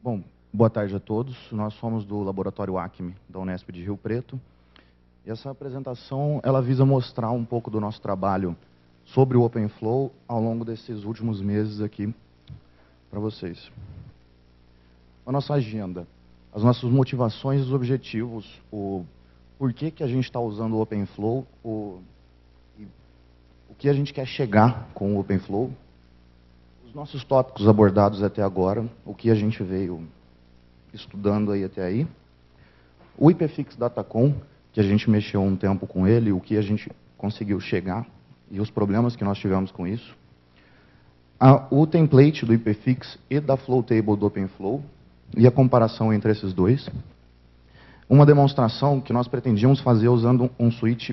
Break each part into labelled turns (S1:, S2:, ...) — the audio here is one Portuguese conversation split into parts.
S1: Bom, boa tarde a todos. Nós somos do Laboratório Acme, da Unesp de Rio Preto. E essa apresentação, ela visa mostrar um pouco do nosso trabalho sobre o OpenFlow ao longo desses últimos meses aqui para vocês. A nossa agenda, as nossas motivações e os objetivos, o porquê que a gente está usando o OpenFlow, o que a gente quer chegar com o OpenFlow, os nossos tópicos abordados até agora, o que a gente veio estudando aí até aí, o IPFix Datacom, que a gente mexeu um tempo com ele, o que a gente conseguiu chegar e os problemas que nós tivemos com isso, o template do IPFix e da Flow Table do OpenFlow e a comparação entre esses dois, uma demonstração que nós pretendíamos fazer usando um switch,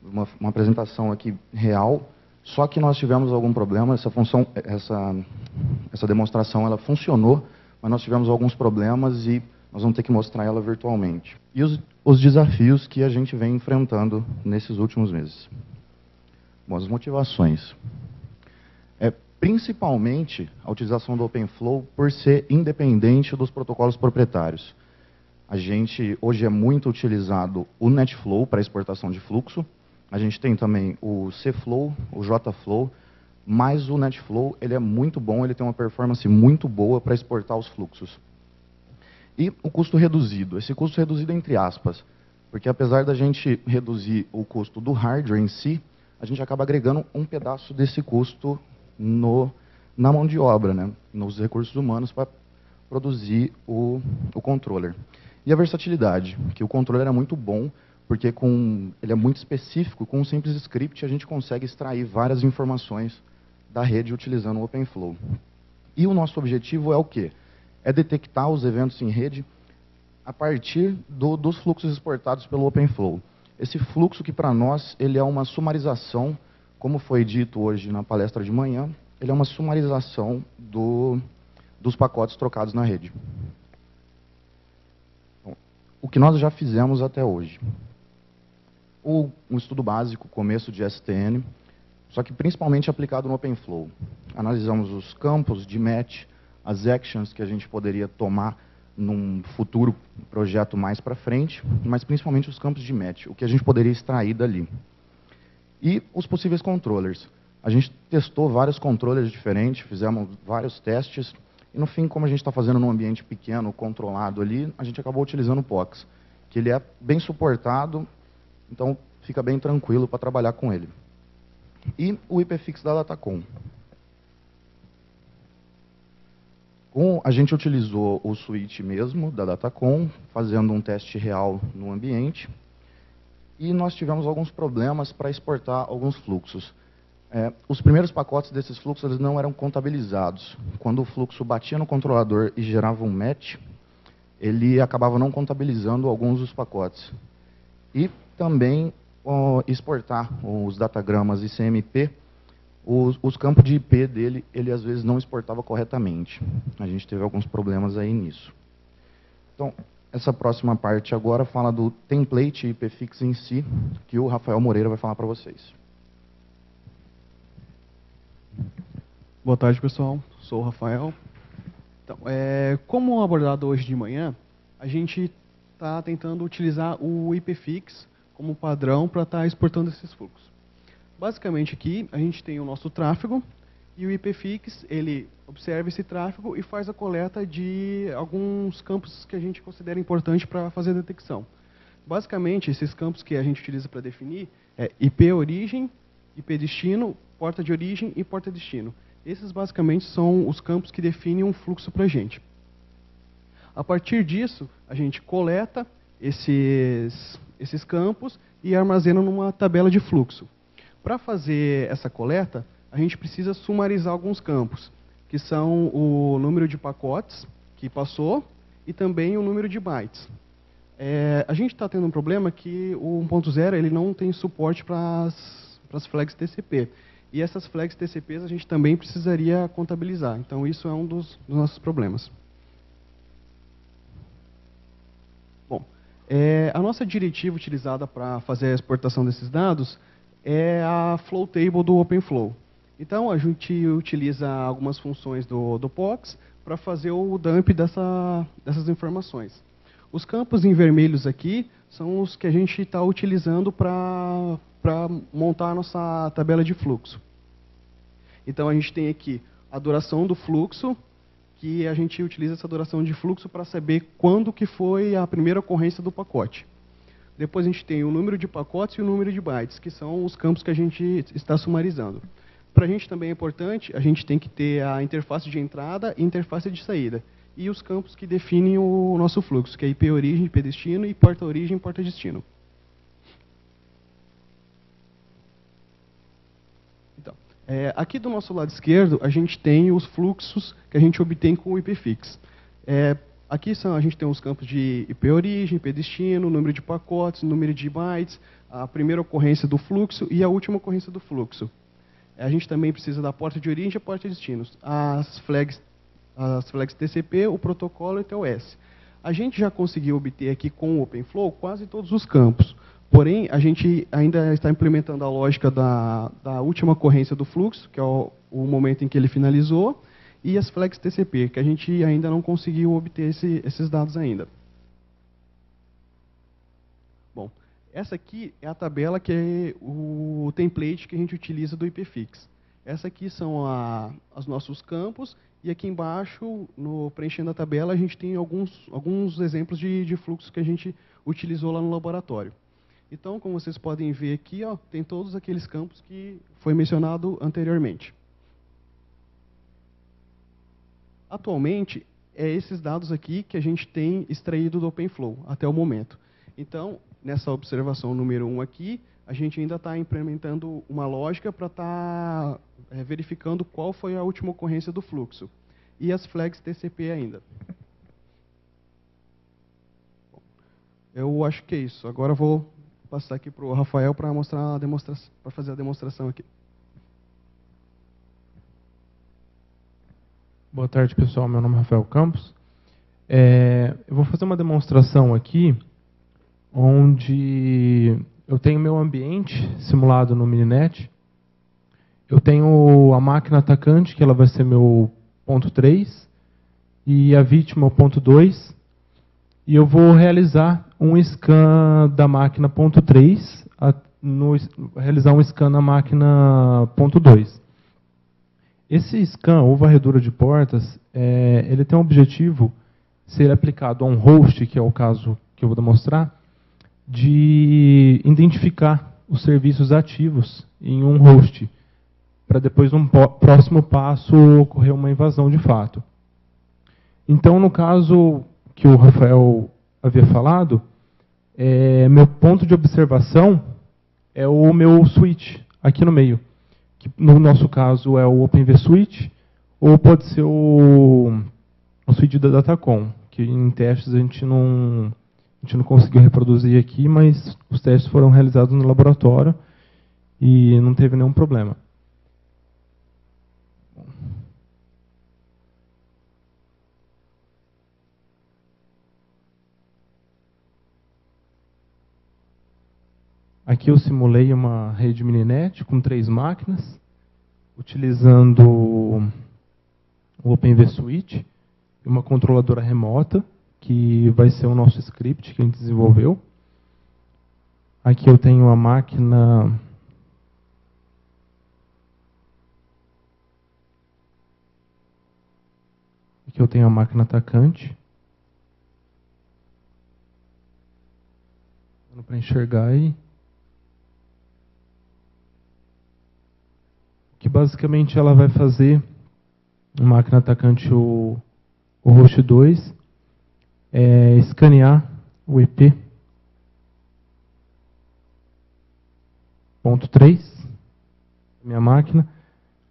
S1: uma apresentação aqui real, só que nós tivemos algum problema, essa demonstração ela funcionou, mas nós tivemos alguns problemas e nós vamos ter que mostrar ela virtualmente. E os desafios que a gente vem enfrentando nesses últimos meses. Bom, as motivações. Principalmente a utilização do OpenFlow por ser independente dos protocolos proprietários. A gente, hoje é muito utilizado o NetFlow para exportação de fluxo. A gente tem também o CFlow, o JFlow, mas o NetFlow ele é muito bom, ele tem uma performance muito boa para exportar os fluxos. E o custo reduzido, esse custo reduzido entre aspas, porque apesar da gente reduzir o custo do hardware em si, a gente acaba agregando um pedaço desse custo na mão de obra, né? Nos recursos humanos para produzir o controller. E a versatilidade, que o controller é muito bom, porque ele é muito específico, com um simples script a gente consegue extrair várias informações da rede utilizando o OpenFlow. E o nosso objetivo é o quê? É detectar os eventos em rede a partir dos fluxos exportados pelo OpenFlow. Esse fluxo que para nós ele é uma sumarização, como foi dito hoje na palestra de manhã, ele é uma sumarização dos pacotes trocados na rede. Bom, o que nós já fizemos até hoje. Um estudo básico, começo de STN, só que principalmente aplicado no OpenFlow. Analisamos os campos de match, as actions que a gente poderia tomar num futuro projeto mais para frente, mas principalmente os campos de match, o que a gente poderia extrair dali. E os possíveis controllers. A gente testou vários controllers diferentes, fizemos vários testes, e no fim, como a gente está fazendo num ambiente pequeno, controlado ali, a gente acabou utilizando o POX, que ele é bem suportado, então fica bem tranquilo para trabalhar com ele. E o IPFix da Datacom. A gente utilizou o switch mesmo da Datacom, fazendo um teste real no ambiente, e nós tivemos alguns problemas para exportar alguns fluxos. Os primeiros pacotes desses fluxos eles não eram contabilizados. Quando o fluxo batia no controlador e gerava um match, ele acabava não contabilizando alguns dos pacotes. E também exportar os datagramas ICMP, os campos de IP dele, ele às vezes não exportava corretamente. A gente teve alguns problemas aí nisso. Então, essa próxima parte agora fala do template IPFix em si, que o Rafael Moreira vai falar para vocês.
S2: Boa tarde, pessoal. Sou o Rafael. Então, como abordado hoje de manhã, a gente está tentando utilizar o IPFix como padrão para estar exportando esses fluxos. Basicamente aqui a gente tem o nosso tráfego e o IPFix ele observa esse tráfego e faz a coleta de alguns campos que a gente considera importante para fazer a detecção. Basicamente esses campos que a gente utiliza para definir é IP origem, IP destino, porta de origem e porta destino. Esses basicamente são os campos que definem um fluxo para a gente. A partir disso a gente coleta esses campos e armazena numa tabela de fluxo. Para fazer essa coleta, a gente precisa sumarizar alguns campos, que são o número de pacotes que passou e também o número de bytes. A gente está tendo um problema que o 1.0 ele não tem suporte para as flags TCP. E essas flags TCPs a gente também precisaria contabilizar. Então isso é um dos nossos problemas. Bom, a nossa diretiva utilizada para fazer a exportação desses dados é a Flow Table do OpenFlow. Então, a gente utiliza algumas funções do POX para fazer o dump dessas informações. Os campos em vermelhos aqui são os que a gente está utilizando para montar a nossa tabela de fluxo. Então, a gente tem aqui a duração do fluxo, que a gente utiliza essa duração de fluxo para saber quando que foi a primeira ocorrência do pacote. Depois a gente tem o número de pacotes e o número de bytes, que são os campos que a gente está sumarizando. Para a gente também é importante, a gente tem que ter a interface de entrada e interface de saída. E os campos que definem o nosso fluxo, que é IP origem, IP destino e porta origem e porta destino. Então, aqui do nosso lado esquerdo, a gente tem os fluxos que a gente obtém com o IPFix. Aqui a gente tem os campos de IP origem, IP destino, número de pacotes, número de bytes, a primeira ocorrência do fluxo e a última ocorrência do fluxo. A gente também precisa da porta de origem e porta de destino. As flags TCP, o protocolo e o TOS. A gente já conseguiu obter aqui com o OpenFlow quase todos os campos. Porém, a gente ainda está implementando a lógica da última ocorrência do fluxo, que é o momento em que ele finalizou, e as flags TCP, que a gente ainda não conseguiu obter esses dados ainda. Bom, essa aqui é a tabela que é o template que a gente utiliza do IPFix. Essa aqui são os nossos campos, e aqui embaixo, preenchendo a tabela, a gente tem alguns exemplos de fluxos que a gente utilizou lá no laboratório. Então, como vocês podem ver aqui, tem todos aqueles campos que foi mencionado anteriormente. Atualmente, é esses dados aqui que a gente tem extraído do OpenFlow até o momento. Então, nessa observação número 1 aqui, a gente ainda está implementando uma lógica para estar verificando qual foi a última ocorrência do fluxo. E as flags TCP ainda. Bom, eu acho que é isso. Agora eu vou passar aqui para o Rafael para fazer a demonstração aqui.
S3: Boa tarde, pessoal. Meu nome é Rafael Campos. Eu vou fazer uma demonstração aqui, onde eu tenho meu ambiente simulado no Mininet. Eu tenho a máquina atacante, que ela vai ser meu ponto 3, e a vítima o ponto 2. E eu vou realizar um scan da máquina ponto 3, realizar um scan na máquina ponto 2. Esse scan, ou varredura de portas, ele tem um objetivo, ser aplicado a um host, que é o caso que eu vou demonstrar, de identificar os serviços ativos em um host, para depois, num próximo passo, ocorrer uma invasão de fato. Então, no caso que o Rafael havia falado, meu ponto de observação é o meu switch, aqui no meio, que no nosso caso é o OpenVSwitch, ou pode ser o switch da Datacom, que em testes a gente não conseguiu reproduzir aqui, mas os testes foram realizados no laboratório e não teve nenhum problema. Aqui eu simulei uma rede Mininet com 3 máquinas, utilizando o OpenVSwitch e uma controladora remota, que vai ser o nosso script que a gente desenvolveu. Aqui eu tenho a máquina... Aqui eu tenho a máquina atacante. Para enxergar aí. Que basicamente ela vai fazer, a máquina atacante, o host 2, escanear o IP ponto 3, minha máquina,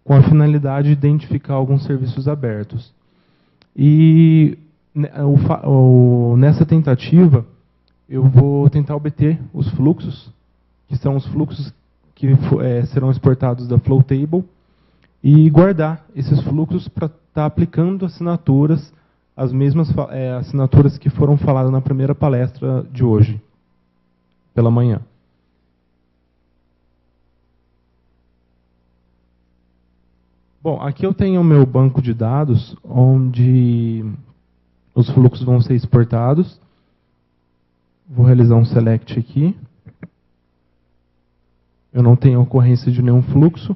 S3: com a finalidade de identificar alguns serviços abertos. E nessa tentativa, eu vou tentar obter os fluxos, que são os fluxos que serão exportados da Flow Table, e guardar esses fluxos para estar aplicando assinaturas, as mesmas assinaturas que foram faladas na primeira palestra de hoje, pela manhã. Bom, aqui eu tenho o meu banco de dados, onde os fluxos vão ser exportados. Vou realizar um select aqui. Eu não tenho ocorrência de nenhum fluxo.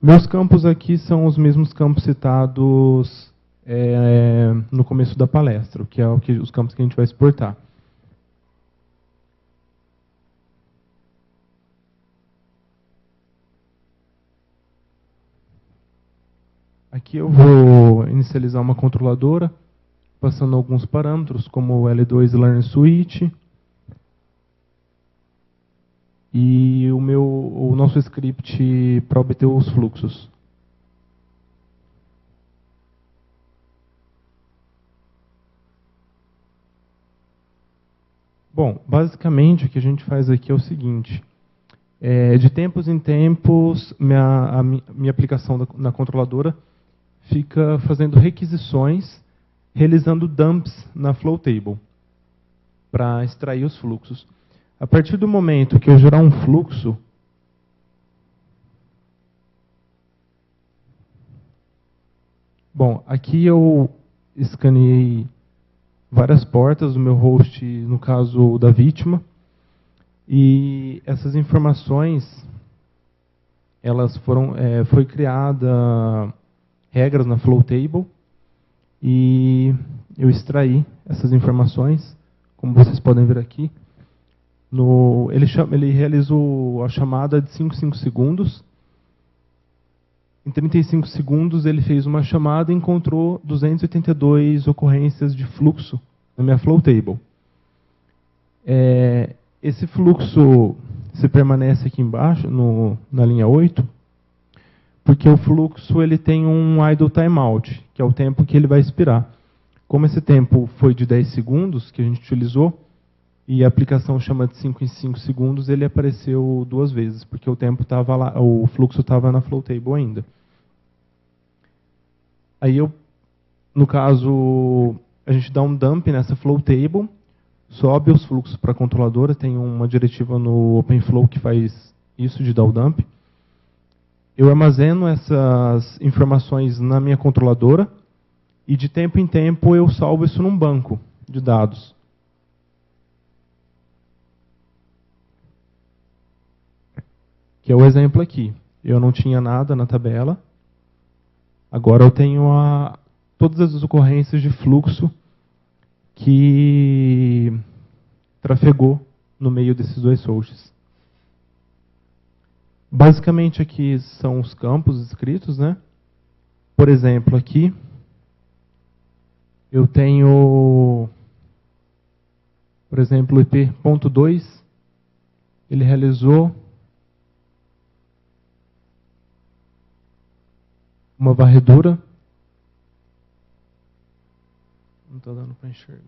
S3: Meus campos aqui são os mesmos campos citados no começo da palestra, que é os campos que a gente vai exportar. Aqui eu vou inicializar uma controladora, passando alguns parâmetros, como o L2 Learn Switch, e o nosso script para obter os fluxos. Bom, basicamente o que a gente faz aqui é o seguinte. De tempos em tempos, minha aplicação na controladora fica fazendo requisições, realizando dumps na flow table, para extrair os fluxos. A partir do momento que eu gerar um fluxo, bom, aqui eu escaneei várias portas do meu host, no caso da vítima, e essas informações, foi criada regras na flow table, e eu extraí essas informações, como vocês podem ver aqui. Ele realizou a chamada de 5 segundos. Em 35 segundos ele fez uma chamada e encontrou 282 ocorrências de fluxo na minha flow table. Esse fluxo se permanece aqui embaixo, na linha 8, porque o fluxo ele tem um idle timeout, que é o tempo que ele vai expirar. Como esse tempo foi de 10 segundos que a gente utilizou, e a aplicação chama de 5 em 5 segundos, ele apareceu 2 vezes, porque o tempo estava lá, o fluxo estava na flow table ainda. Aí no caso, a gente dá um dump nessa flow table, sobe os fluxos para a controladora, tem uma diretiva no OpenFlow que faz isso de dar o dump. Eu armazeno essas informações na minha controladora e de tempo em tempo eu salvo isso num banco de dados. Que é o exemplo aqui. Eu não tinha nada na tabela. Agora eu tenho todas as ocorrências de fluxo que trafegou no meio desses dois hosts. Basicamente aqui são os campos escritos, né? Por exemplo, aqui eu tenho, por exemplo, o IP.2, ele realizou uma varredura. Não está dando para enxergar.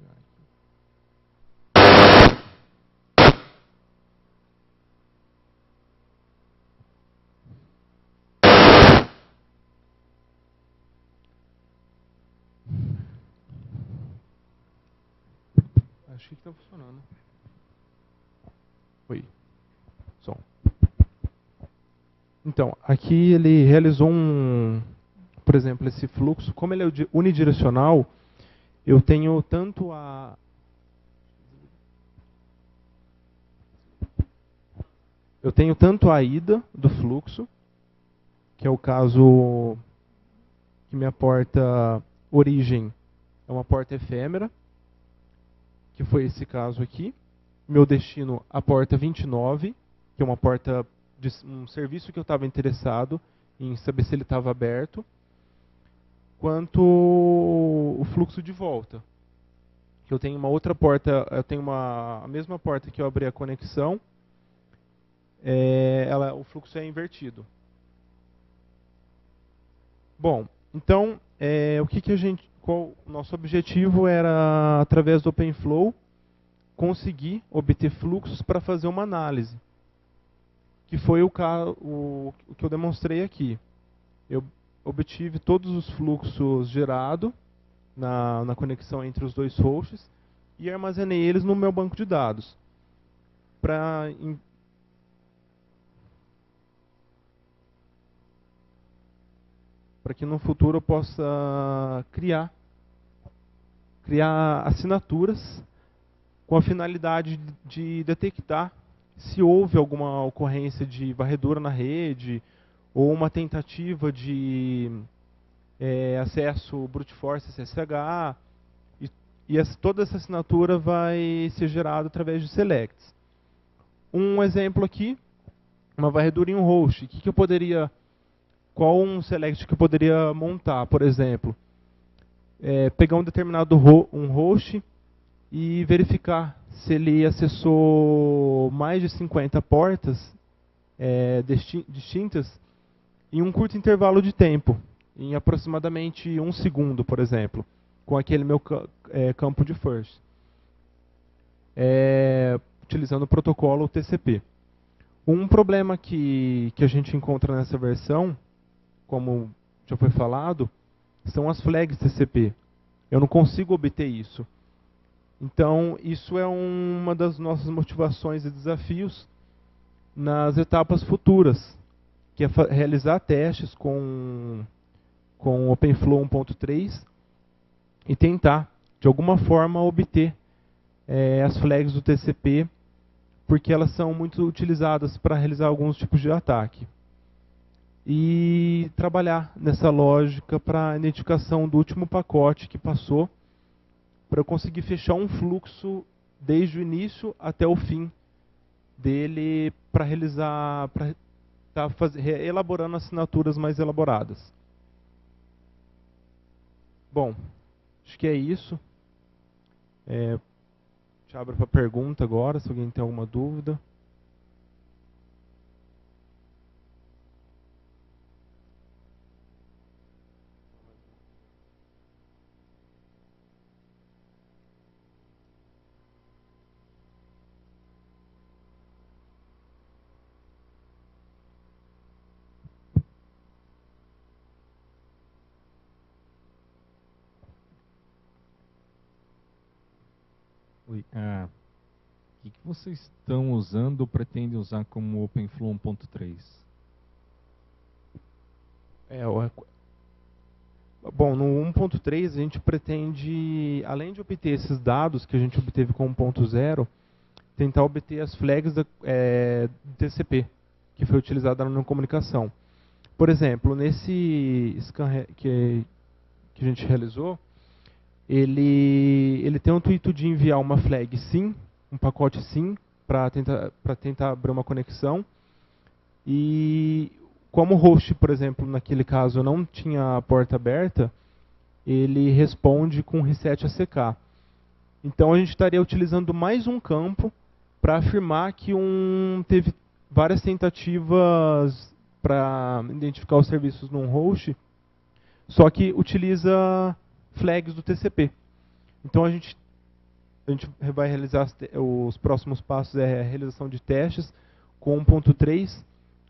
S3: Achei que está funcionando. Oi. Som. Então, aqui ele realizou por exemplo, esse fluxo, como ele é unidirecional, eu tenho tanto a ida do fluxo, que é o caso que minha porta origem é uma porta efêmera, que foi esse caso aqui. Meu destino, a porta 29, que é uma porta de um serviço que eu estava interessado em saber se ele estava aberto, quanto o fluxo de volta. Que eu tenho uma outra porta, eu tenho a mesma porta que eu abri a conexão, o fluxo é invertido. Bom, então, qual o nosso objetivo era, através do OpenFlow, conseguir obter fluxos para fazer uma análise, que foi o que eu demonstrei aqui. Eu obtive todos os fluxos gerados na conexão entre os dois hosts e armazenei eles no meu banco de dados. para que no futuro eu possa criar assinaturas com a finalidade de detectar se houve alguma ocorrência de varredura na rede ou uma tentativa de acesso brute force SSH, toda essa assinatura vai ser gerada através de selects. Um exemplo aqui, uma varredura em um host. Qual um select que eu poderia montar, por exemplo? Pegar um determinado host e verificar se ele acessou mais de 50 portas distintas em um curto intervalo de tempo, em aproximadamente 1 segundo, por exemplo, com aquele meu campo de first, utilizando o protocolo TCP. Um problema que a gente encontra nessa versão, como já foi falado, são as flags TCP. Eu não consigo obter isso. Então, isso é uma das nossas motivações e desafios nas etapas futuras, que é realizar testes com o OpenFlow 1.3 e tentar, de alguma forma, obter as flags do TCP, porque elas são muito utilizadas para realizar alguns tipos de ataque. E trabalhar nessa lógica para a identificação do último pacote que passou, para eu conseguir fechar um fluxo desde o início até o fim dele, para estar elaborando assinaturas mais elaboradas. Bom, acho que é isso. Te abro para pergunta agora, se alguém tem alguma dúvida.
S4: Oi, o que vocês estão usando ou pretendem usar como OpenFlow 1.3?
S3: Bom, no 1.3 a gente pretende, além de obter esses dados que a gente obteve com 1.0, tentar obter as flags do TCP, que foi utilizada na comunicação. Por exemplo, nesse scan que a gente realizou, ele tem o intuito de enviar uma flag SYN, um pacote SYN, para tentar abrir uma conexão. E como o host, por exemplo, naquele caso não tinha a porta aberta, ele responde com reset ACK. Então a gente estaria utilizando mais um campo para afirmar que teve várias tentativas para identificar os serviços num host, só que utiliza flags do TCP. Então a gente vai realizar os próximos passos, a realização de testes com 1.3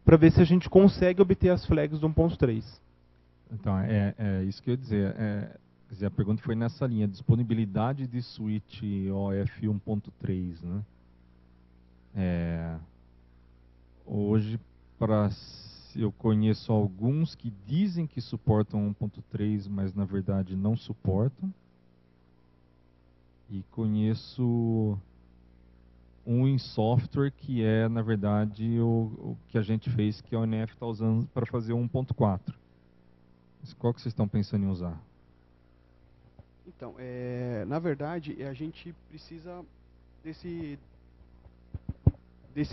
S3: para ver se a gente consegue obter as flags do 1.3.
S4: Então, é isso que eu ia dizer. Quer dizer, a pergunta foi nessa linha, disponibilidade de switch OF 1.3, né? Hoje, eu conheço alguns que dizem que suportam 1.3, mas na verdade não suportam. E conheço um em software que é, na verdade, o que a gente fez, que a ONF está usando para fazer 1.4. Mas qual que vocês estão pensando em usar?
S2: Então, na verdade, a gente precisa desse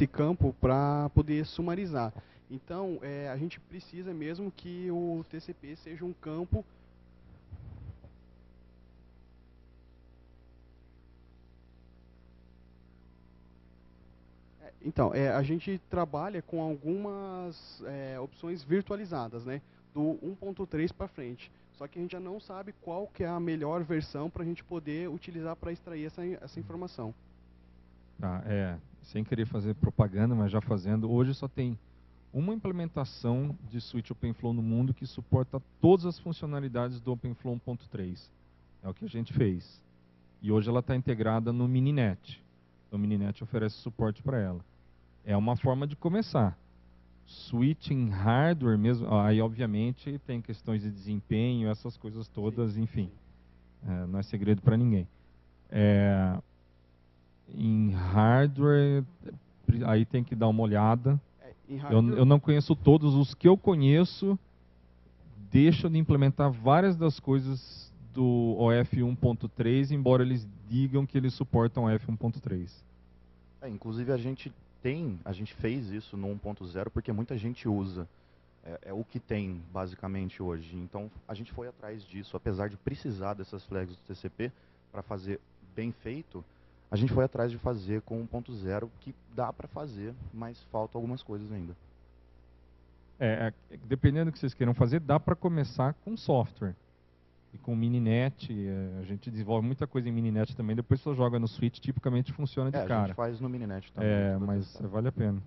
S2: campo para poder sumarizar. Então, a gente precisa mesmo que o TCP seja um campo Então, a gente trabalha com algumas opções virtualizadas, né, do 1.3 para frente. Só que a gente já não sabe qual que é a melhor versão para a gente poder utilizar para extrair essa informação.
S4: Tá, sem querer fazer propaganda, mas já fazendo, hoje só tem uma implementação de switch OpenFlow no mundo que suporta todas as funcionalidades do OpenFlow 1.3. É o que a gente fez. E hoje ela está integrada no Mininet. Então, o Mininet oferece suporte para ela. É uma forma de começar. switching hardware mesmo, aí obviamente tem questões de desempenho, essas coisas todas, enfim, não é segredo para ninguém. Em hardware, aí tem que dar uma olhada. Eu não conheço todos, os que eu conheço deixam de implementar várias das coisas do OF 1.3, embora eles digam que eles suportam OF 1.3.
S1: Inclusive a gente fez isso no 1.0 porque muita gente usa. É o que tem basicamente hoje. Então a gente foi atrás disso, apesar de precisar dessas flags do TCP para fazer bem feito, a gente foi atrás de fazer com 1.0, que dá para fazer, mas faltam algumas coisas ainda.
S4: Dependendo do que vocês queiram fazer, dá para começar com software. E com Mininet, a gente desenvolve muita coisa em Mininet também, depois só joga no switch, tipicamente funciona de cara.
S1: A gente faz no Mininet também.
S4: Mas vale a pena.